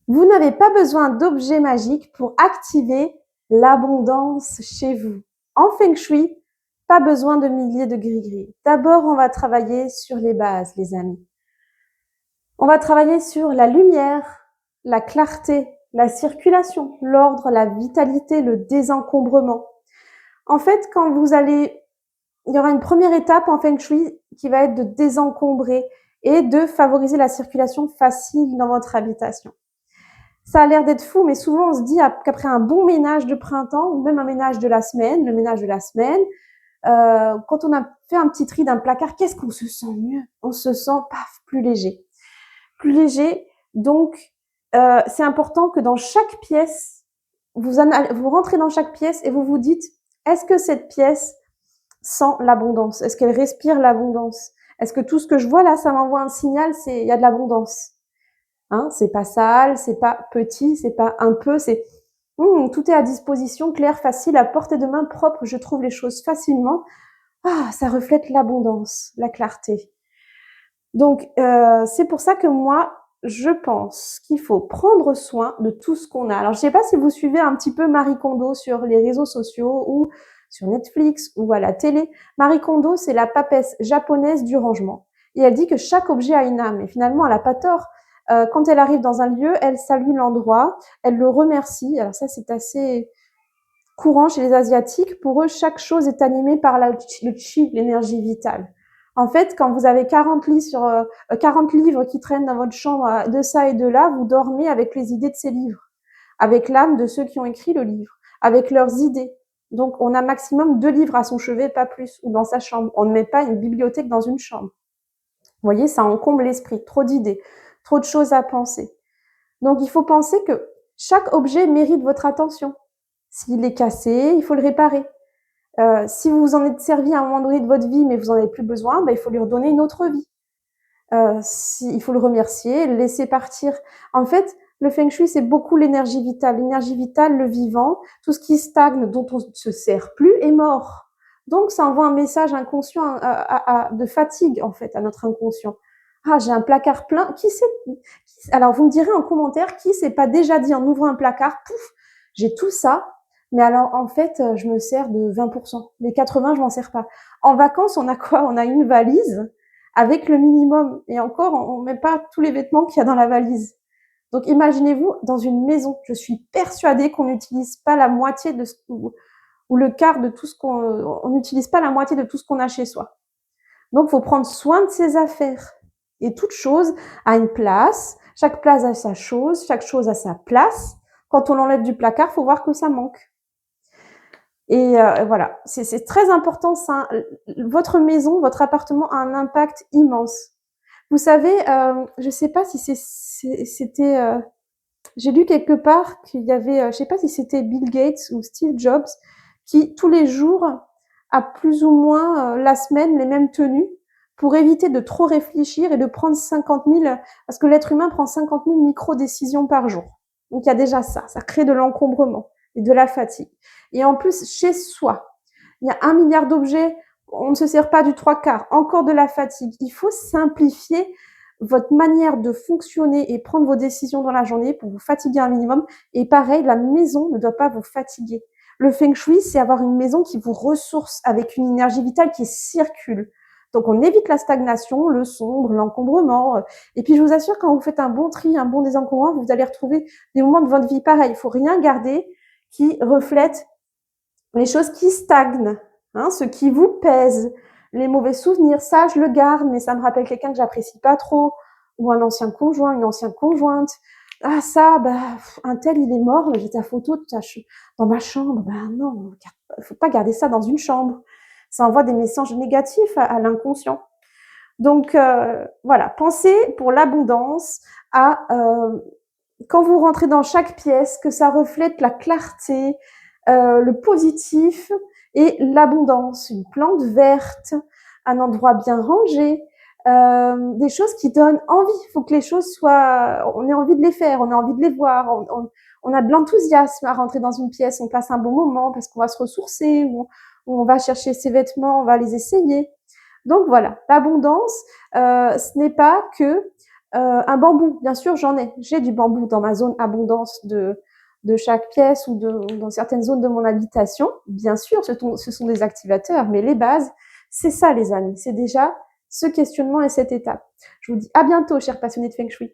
Vous n'avez pas besoin d'objets magiques pour activer l'abondance chez vous. En Feng Shui, pas besoin de milliers de gris-gris. D'abord, on va travailler sur les bases, les amis. On va travailler sur la lumière, la clarté, la circulation, l'ordre, la vitalité, le désencombrement. En fait, il y aura une première étape en Feng Shui qui va être de désencombrer et de favoriser la circulation facile dans votre habitation. Ça a l'air d'être fou, mais souvent on se dit qu'après un bon ménage de printemps ou même un ménage de la semaine, le ménage de la semaine, quand on a fait un petit tri d'un placard, qu'est-ce qu'on se sent mieux? On se sent plus léger. Plus léger, donc c'est important que dans chaque pièce, vous rentrez dans chaque pièce et vous vous dites, est-ce que cette pièce sent l'abondance? Est-ce qu'elle respire l'abondance? Est-ce que tout ce que je vois là, ça m'envoie un signal, il y a de l'abondance? Hein, c'est pas sale, c'est pas petit, c'est pas un peu, tout est à disposition, clair, facile, à portée de main, propre, je trouve les choses facilement. Ah, ça reflète l'abondance, la clarté. Donc, c'est pour ça que moi, je pense qu'il faut prendre soin de tout ce qu'on a. Alors, je sais pas si vous suivez un petit peu Marie Kondo sur les réseaux sociaux ou sur Netflix ou à la télé. Marie Kondo, c'est la papesse japonaise du rangement. Et elle dit que chaque objet a une âme. Et finalement, elle a pas tort. Quand elle arrive dans un lieu, elle salue l'endroit, elle le remercie. Alors ça, c'est assez courant chez les Asiatiques. Pour eux, chaque chose est animée par le chi, l'énergie vitale. En fait, quand vous avez 40 livres qui traînent dans votre chambre de ça et de là, vous dormez avec les idées de ces livres, avec l'âme de ceux qui ont écrit le livre, avec leurs idées. Donc, on a maximum 2 livres à son chevet, pas plus, ou dans sa chambre. On ne met pas une bibliothèque dans une chambre. Vous voyez, ça encombre l'esprit, trop d'idées, trop de choses à penser. Donc, il faut penser que chaque objet mérite votre attention. S'il est cassé, il faut le réparer. Si vous vous en êtes servi à un moment donné de votre vie, mais vous n'en avez plus besoin, il faut lui redonner une autre vie. Il faut le remercier, le laisser partir. En fait, le Feng Shui, c'est beaucoup l'énergie vitale. L'énergie vitale, le vivant, tout ce qui stagne, dont on ne se sert plus, est mort. Donc, ça envoie un message inconscient de fatigue, en fait, à notre inconscient. Ah, j'ai un placard plein. Alors, vous me direz en commentaire, qui s'est pas déjà dit en ouvrant un placard, pouf, j'ai tout ça, mais alors, en fait, je me sers de 20%. Les 80, je m'en sers pas. En vacances, on a quoi? On a une valise avec le minimum. Et encore, on met pas tous les vêtements qu'il y a dans la valise. Donc, imaginez-vous dans une maison. Je suis persuadée qu'on n'utilise pas la moitié de ou le quart de tout ce on n'utilise pas la moitié de tout ce qu'on a chez soi. Donc, il faut prendre soin de ses affaires. Et toute chose a une place. Chaque place a sa chose. Chaque chose a sa place. Quand on l'enlève du placard, faut voir que ça manque. Et voilà, c'est très important ça. Votre maison, votre appartement a un impact immense. Vous savez, je sais pas si c'était, j'ai lu quelque part qu'il y avait, je sais pas si c'était Bill Gates ou Steve Jobs, qui tous les jours a plus ou moins la semaine les mêmes tenues pour éviter de trop réfléchir et de prendre 50 000, parce que l'être humain prend 50 000 micro-décisions par jour. Donc il y a déjà ça crée de l'encombrement et de la fatigue. Et en plus, chez soi, il y a 1 milliard d'objets, on ne se sert pas du 3/4, encore de la fatigue. Il faut simplifier votre manière de fonctionner et prendre vos décisions dans la journée pour vous fatiguer un minimum. Et pareil, la maison ne doit pas vous fatiguer. Le Feng Shui, c'est avoir une maison qui vous ressource avec une énergie vitale qui circule. Donc, on évite la stagnation, le sombre, l'encombrement. Et puis, je vous assure, quand vous faites un bon tri, un bon désencombrement, vous allez retrouver des moments de votre vie pareil. Il faut rien garder qui reflète les choses qui stagnent, hein, ce qui vous pèse, les mauvais souvenirs, ça je le garde, mais ça me rappelle quelqu'un que j'apprécie pas trop, ou un ancien conjoint, une ancienne conjointe. Ah ça, un tel il est mort, j'ai ta photo dans ma chambre. Non, faut pas garder ça dans une chambre. Ça envoie des messages négatifs à l'inconscient. Donc voilà, pensez pour l'abondance à quand vous rentrez dans chaque pièce, que ça reflète la clarté, le positif et l'abondance. Une plante verte, un endroit bien rangé, des choses qui donnent envie. Il faut que les choses soient, on ait envie de les faire, on a envie de les voir, on a de l'enthousiasme à rentrer dans une pièce, on passe un bon moment parce qu'on va se ressourcer, ou on va chercher ses vêtements, on va les essayer. Donc voilà, l'abondance, ce n'est pas que Un bambou, bien sûr, j'en ai. J'ai du bambou dans ma zone abondance de chaque pièce ou dans certaines zones de mon habitation. Bien sûr, ce sont des activateurs, mais les bases, c'est ça, les amis. C'est déjà ce questionnement et cette étape. Je vous dis à bientôt, chers passionnés de Feng Shui.